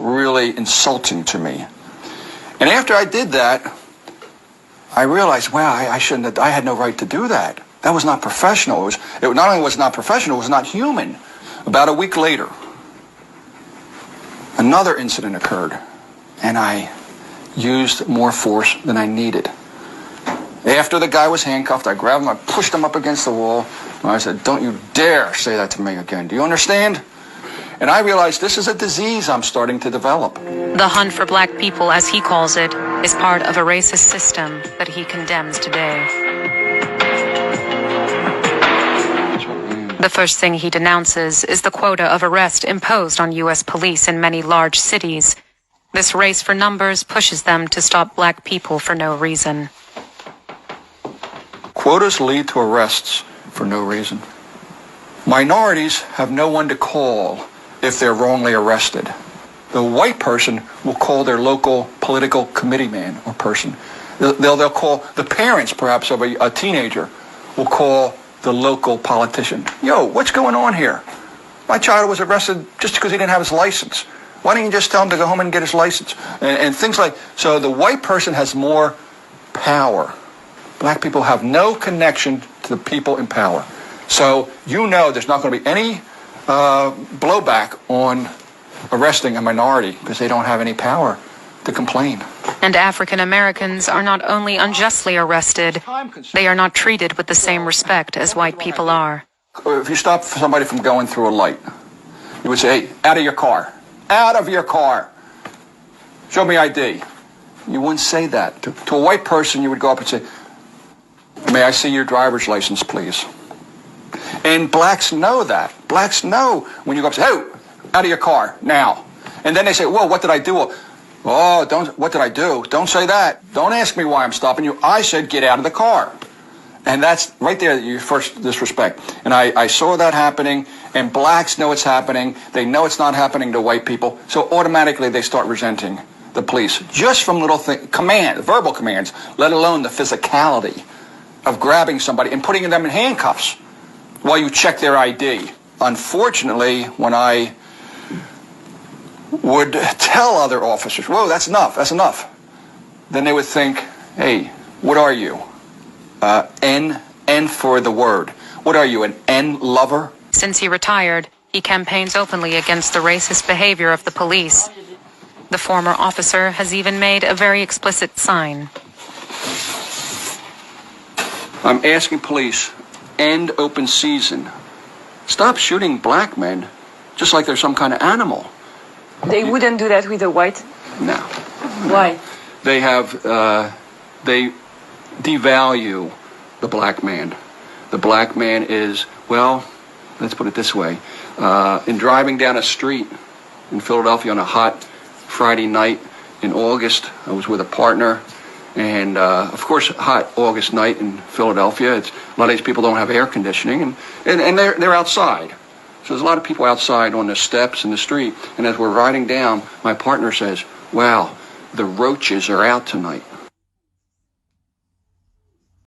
really insulting to me. And after I did that, I realized, wow, I shouldn't have, I had no right to do that. That was not professional. It not only was not professional, it was not human. About a week later, another incident occurred, and I used more force than I needed. After the guy was handcuffed, I grabbed him, I pushed him up against the wall, and I said, don't you dare say that to me again. Do you understand? And I realized this is a disease I'm starting to develop. The hunt for black people, as he calls it, is part of a racist system that he condemns today. The first thing he denounces is the quota of arrest imposed on U.S. police in many large cities. This race for numbers pushes them to stop black people for no reason. Quotas lead to arrests for no reason. Minorities have no one to call if they're wrongly arrested. The white person will call their local political committee man or person. They'll call the parents, perhaps, of a teenager, will call the local politician. Yo, what's going on here? My child was arrested just because he didn't have his license. Why don't you just tell him to go home and get his license? And things like, so the white person has more power. Black people have no connection to the people in power. So you know there's not going to be any blowback on arresting a minority because they don't have any power to complain. And African Americans are not only unjustly arrested, they are not treated with the same respect as white people are. If you stop somebody from going through a light, you would say, hey, out of your car. Out of your car. Show me ID. You wouldn't say that. To a white person, you would go up and say, may I see your driver's license, please? And blacks know that. Blacks know when you go up and say, hey, out of your car, now. And then they say, well, what did I do? Oh, what did I do? Don't say that. Don't ask me why I'm stopping you. I said get out of the car. And that's right there, your first disrespect. And I saw that happening, and blacks know it's happening. They know it's not happening to white people, so automatically they start resenting the police. Just from little verbal commands, let alone the physicality of grabbing somebody and putting them in handcuffs while you check their ID. Unfortunately, when I would tell other officers, whoa, that's enough, then they would think, hey, what are you? N for the word. What are you, an N lover? Since he retired, he campaigns openly against the racist behavior of the police. The former officer has even made a very explicit sign. I'm asking police, end open season. Stop shooting black men just like they're some kind of animal. They wouldn't do that with a white? No. Why? They devalue the black man. The black man is, well, let's put it this way. In driving down a street in Philadelphia on a hot Friday night in August, I was with a partner, and of course, hot August night in Philadelphia, a lot of these people don't have air conditioning, and they're outside. So there's a lot of people outside on the steps in the street, and as we're riding down, my partner says, wow, the roaches are out tonight.